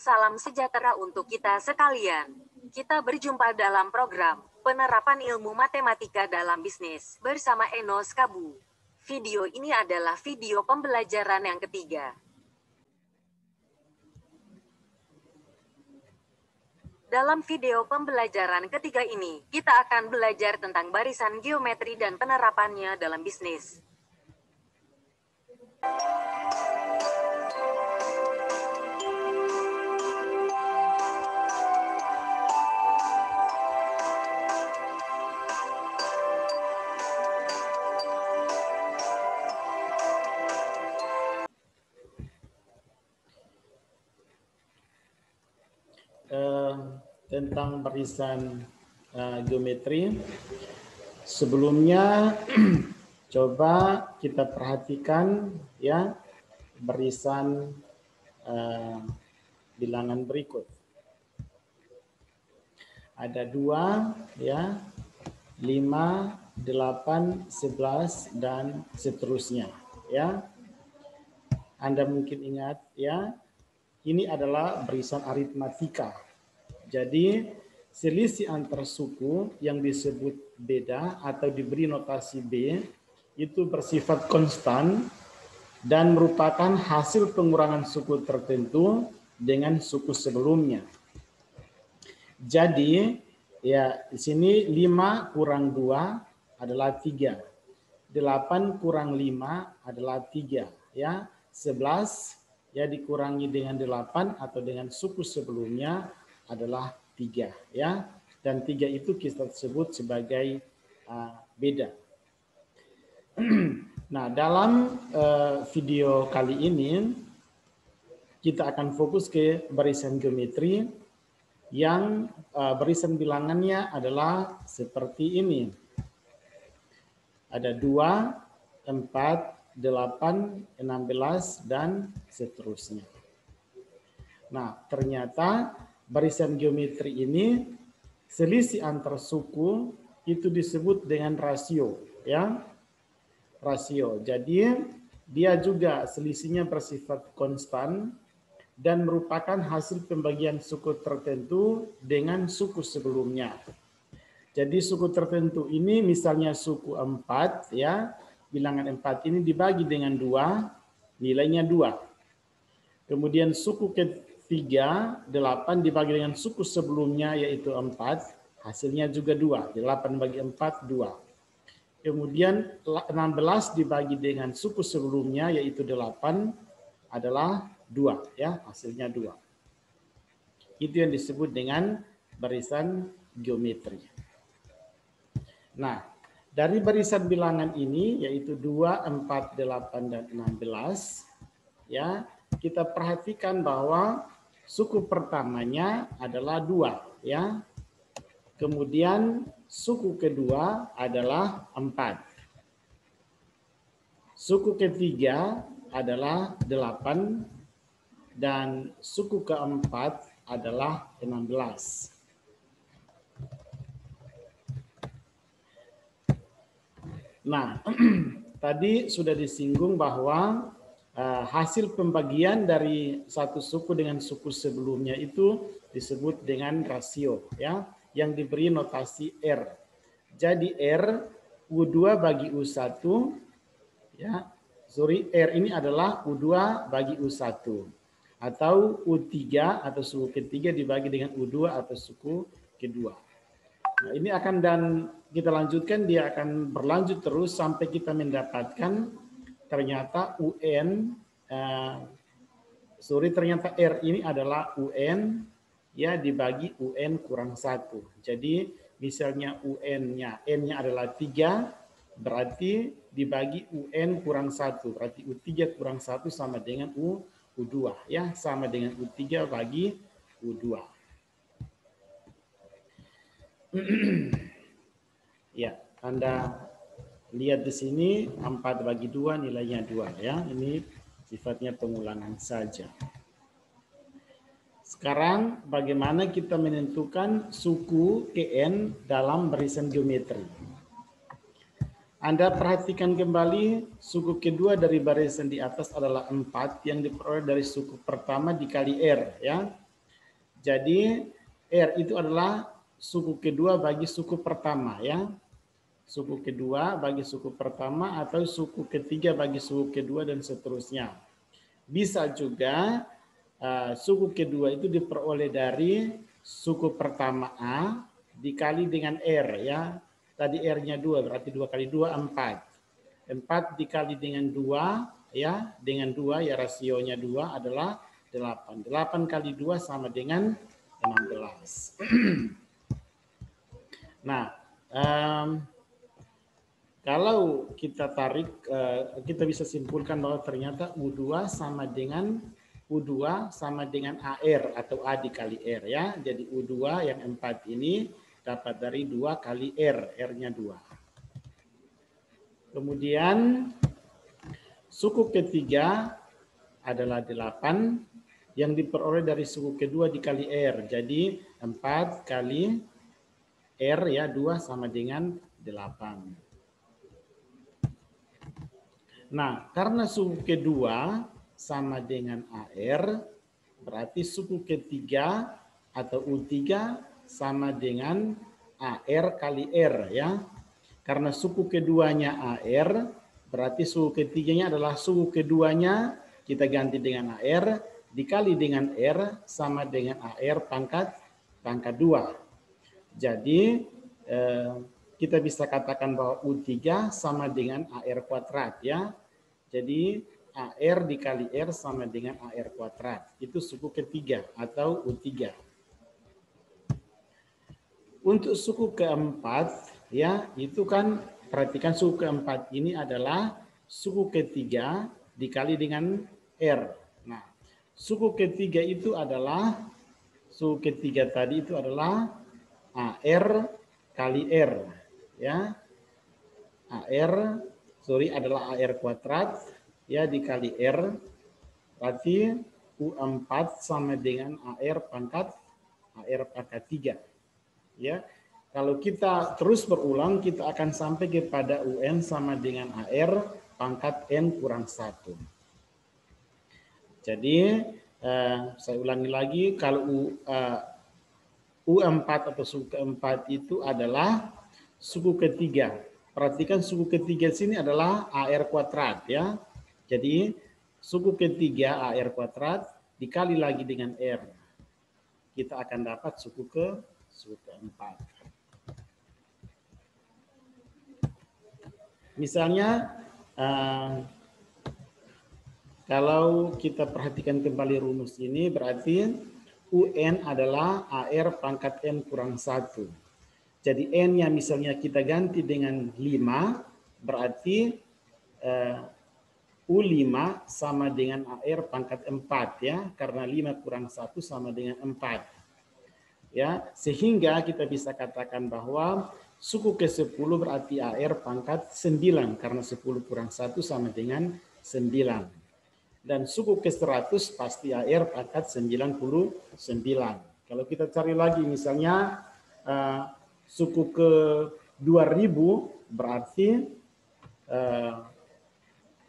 Salam sejahtera untuk kita sekalian. Kita berjumpa dalam program Penerapan Ilmu Matematika dalam Bisnis bersama Enos Kabu. Video ini adalah video pembelajaran yang ketiga. Dalam video pembelajaran ketiga ini, kita akan belajar tentang barisan geometri dan penerapannya dalam bisnis. Tentang barisan geometri. Sebelumnya coba kita perhatikan ya barisan bilangan berikut. Ada 2 ya, 5, 8, 11 dan seterusnya ya. Anda mungkin ingat ya, ini adalah barisan aritmatika. Jadi selisih antar suku yang disebut beda atau diberi notasi B itu bersifat konstan dan merupakan hasil pengurangan suku tertentu dengan suku sebelumnya. Jadi ya di sini 5 kurang 2 adalah 3. 8 kurang 5 adalah 3 ya. 11 ya dikurangi dengan 8 atau dengan suku sebelumnya adalah 3 ya, dan 3 itu kita sebut sebagai beda. Nah, dalam video kali ini kita akan fokus ke barisan geometri yang barisan bilangannya adalah seperti ini. Ada 2, 4, 8, 16 dan seterusnya. Nah, ternyata barisan geometri ini selisih antar suku itu disebut dengan rasio ya. Rasio. Jadi dia juga selisihnya bersifat konstan dan merupakan hasil pembagian suku tertentu dengan suku sebelumnya. Jadi suku tertentu ini misalnya suku 4 ya, bilangan 4 ini dibagi dengan 2, nilainya 2. Kemudian suku ke-3, 8 dibagi dengan suku sebelumnya yaitu 4, hasilnya juga 2. 8 bagi 4, 2. Kemudian 16 dibagi dengan suku sebelumnya yaitu 8 adalah 2 ya, hasilnya 2. Itu yang disebut dengan barisan geometri. Nah, dari barisan bilangan ini yaitu 2, 4, 8 dan 16 ya, kita perhatikan bahwa suku pertamanya adalah 2 ya. Kemudian suku kedua adalah 4. Suku ketiga adalah 8 dan suku keempat adalah 16. Nah, tadi sudah disinggung bahwa hasil pembagian dari satu suku dengan suku sebelumnya itu disebut dengan rasio ya, yang diberi notasi R. Jadi R U2 bagi U1 ya. Sorry, R ini adalah U2 bagi U1 atau U3 atau suku ketiga dibagi dengan U2 atau suku kedua. Nah, ini akan dan kita lanjutkan, dia akan berlanjut terus sampai kita mendapatkan ternyata ternyata R ini adalah UN ya dibagi UN kurang 1. Jadi misalnya UN-nya, N-nya adalah 3, berarti dibagi UN kurang 1. Berarti U3 kurang 1 sama dengan U2 ya, sama dengan U3 bagi U2. Ya, Anda lihat di sini 4 bagi 2 nilainya 2 ya. Ini sifatnya pengulangan saja. Sekarang bagaimana kita menentukan suku KN dalam barisan geometri? Anda perhatikan kembali suku kedua dari barisan di atas adalah 4 yang diperoleh dari suku pertama dikali R ya. Jadi R itu adalah suku kedua bagi suku pertama ya. Suku kedua bagi suku pertama atau suku ketiga bagi suku kedua dan seterusnya. Bisa juga suku kedua itu diperoleh dari suku pertama A dikali dengan R ya. Tadi R-nya 2 berarti 2 kali 2 4. 4 dikali dengan 2 ya, dengan 2 ya rasionya 2 adalah 8. 8 kali 2 sama dengan 16. Nah, kalau kita tarik, kita bisa simpulkan bahwa ternyata U2 sama dengan AR atau A dikali R ya. Jadi U2 yang 4 ini dapat dari 2 kali R, R-nya 2. Kemudian suku ketiga adalah 8 yang diperoleh dari suku kedua dikali R. Jadi 4 kali R ya 2 sama dengan 8. Nah, karena suku kedua sama dengan AR, berarti suku ketiga atau U3 sama dengan AR kali R ya. Karena suku keduanya AR, berarti suku ketiganya adalah suku keduanya, kita ganti dengan AR, dikali dengan R sama dengan AR pangkat 2. Jadi kita bisa katakan bahwa U3 sama dengan AR kuadrat ya. Jadi AR dikali R sama dengan AR kuadrat. Itu suku ketiga atau U3. Untuk suku keempat ya, itu kan perhatikan suku keempat ini adalah suku ketiga dikali dengan R. Nah, suku ketiga itu adalah suku ketiga tadi itu adalah AR kali R ya. adalah AR kuadrat ya dikali R, berarti U4 sama dengan AR pangkat 3 ya. Kalau kita terus berulang kita akan sampai kepada UN sama dengan AR pangkat N kurang 1. Jadi saya ulangi lagi, kalau U4 atau suku keempat itu adalah suku ketiga. Perhatikan suku ketiga sini adalah AR kuadrat ya. Jadi suku ketiga AR kuadrat dikali lagi dengan R. Kita akan dapat suku keempat. Misalnya kalau kita perhatikan kembali rumus ini berarti UN adalah AR pangkat N kurang 1. Jadi N-nya misalnya kita ganti dengan 5, berarti U5 sama dengan AR pangkat 4 ya, karena 5 kurang 1 sama dengan 4. Ya, sehingga kita bisa katakan bahwa suku ke-10 berarti AR pangkat 9, karena 10 kurang 1 sama dengan 9. Dan suku ke-100 pasti AR pangkat 99. Kalau kita cari lagi misalnya suku ke-2000 berarti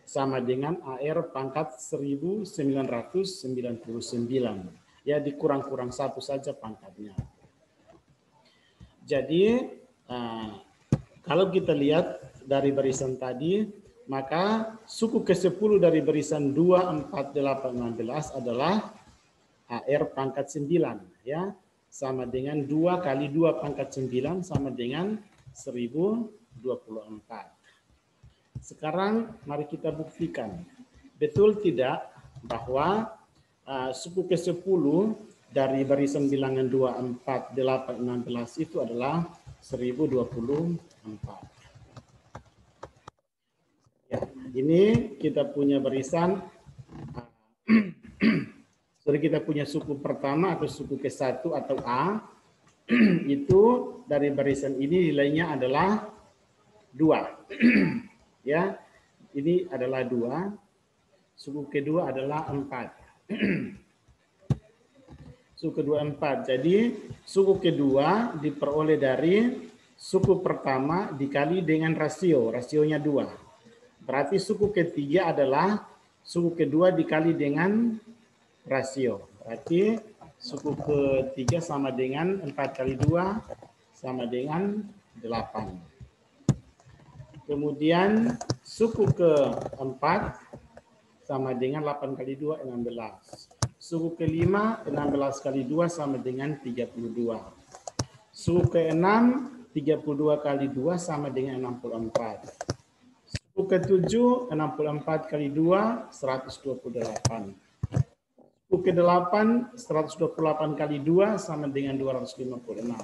sama dengan AR pangkat 1999. Ya dikurang-kurang 1 saja pangkatnya. Jadi kalau kita lihat dari barisan tadi, maka suku ke-10 dari barisan 2, 4, 8, 16 adalah AR pangkat 9 ya. Sama dengan 2 kali 2 pangkat 9 sama dengan 1024. Sekarang mari kita buktikan. Betul tidak bahwa suku ke-10 dari barisan bilangan 2, 4, 8, 16 itu adalah 1024. Ya, ini kita punya barisan kita punya suku pertama atau suku ke-1 atau A, itu dari barisan ini nilainya adalah 2. Ya, ini adalah 2. Suku kedua adalah 4. Suku kedua 4. Jadi suku kedua diperoleh dari suku pertama dikali dengan rasio. Rasionya 2. Berarti suku ketiga adalah suku kedua dikali dengan rasio. Berarti Suku ketiga sama dengan 4 kali 2 sama dengan 8. Kemudian suku keempat sama dengan 8 kali 2, 16. Suku kelima, 16 kali 2 sama dengan 32. Suku keenam, 32 kali 2 sama dengan 64. Suku ketujuh, 64 kali 2, 128. Suku ke-8, 128 kali 2 sama dengan 256.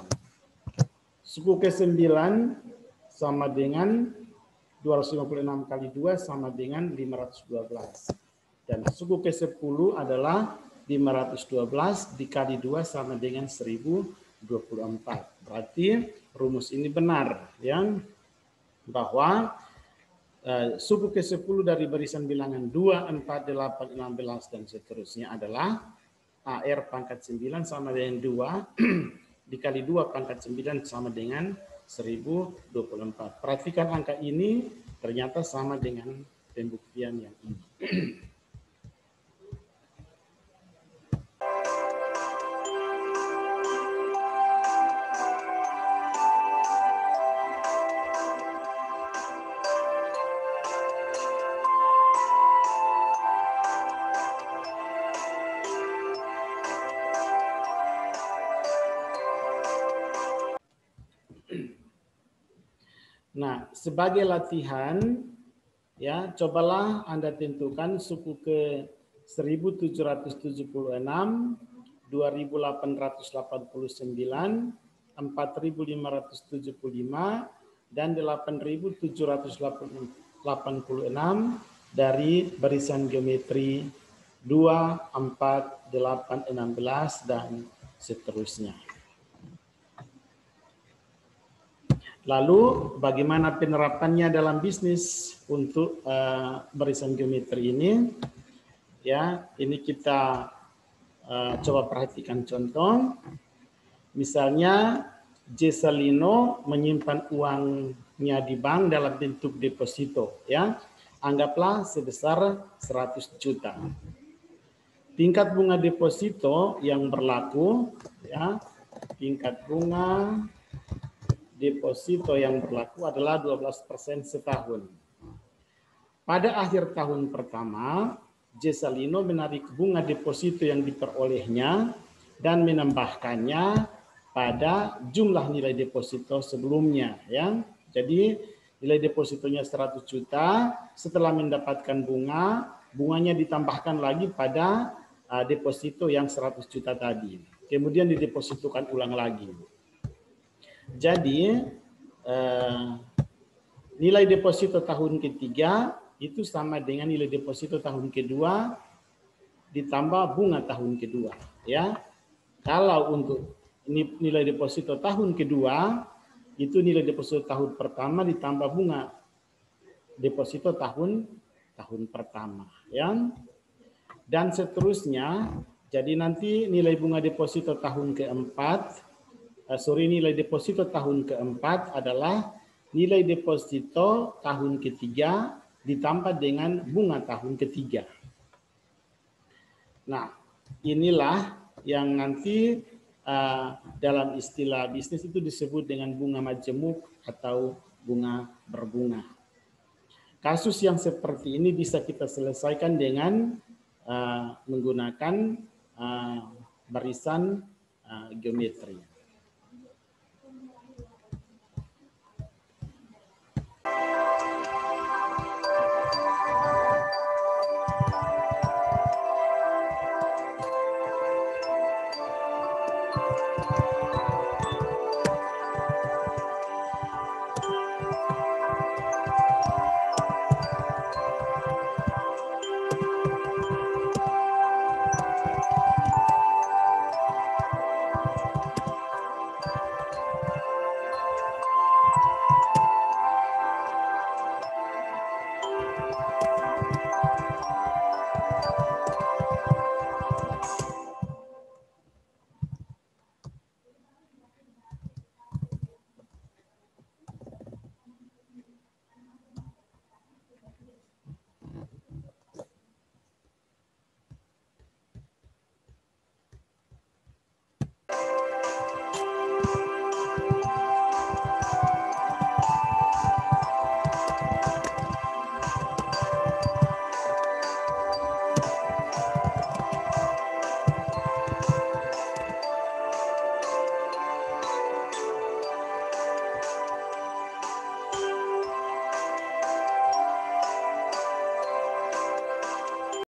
Suku ke-9 sama dengan 256 kali 2 sama dengan 512. Dan suku ke-10 adalah 512 dikali 2 sama dengan 1024. Berarti rumus ini benar, ya, bahwa suku ke-10 dari barisan bilangan 2, 4, 8, 16 dan seterusnya adalah AR pangkat 9 sama dengan 2 dikali 2 pangkat 9 sama dengan 1024. Perhatikan angka ini ternyata sama dengan pembuktian yang ini. Nah, sebagai latihan, ya, cobalah Anda tentukan suku ke 1776, 2889, 4575, dan 8786 dari barisan geometri 2, 4, 8, 16, dan seterusnya. Lalu bagaimana penerapannya dalam bisnis untuk barisan geometri ini? Ya, ini kita coba perhatikan contoh. Misalnya J. Salino menyimpan uangnya di bank dalam bentuk deposito, ya. Anggaplah sebesar 100 juta. Tingkat bunga deposito yang berlaku, ya, tingkat bunga deposito yang berlaku adalah 12% setahun. Pada akhir tahun pertama, J. Salino menarik bunga deposito yang diperolehnya dan menambahkannya pada jumlah nilai deposito sebelumnya, ya. Jadi nilai depositonya 100 juta, setelah mendapatkan bunganya ditambahkan lagi pada deposito yang 100 juta tadi. Kemudian didepositokan ulang lagi. Jadi nilai deposito tahun ketiga itu sama dengan nilai deposito tahun kedua ditambah bunga tahun kedua, ya. Kalau untuk nilai deposito tahun kedua itu nilai deposito tahun pertama ditambah bunga deposito tahun pertama, ya. Dan seterusnya. Jadi nanti nilai bunga deposito tahun keempat, nilai deposito tahun keempat adalah nilai deposito tahun ketiga ditambah dengan bunga tahun ketiga. Nah, inilah yang nanti dalam istilah bisnis itu disebut dengan bunga majemuk atau bunga berbunga. Kasus yang seperti ini bisa kita selesaikan dengan menggunakan barisan geometri.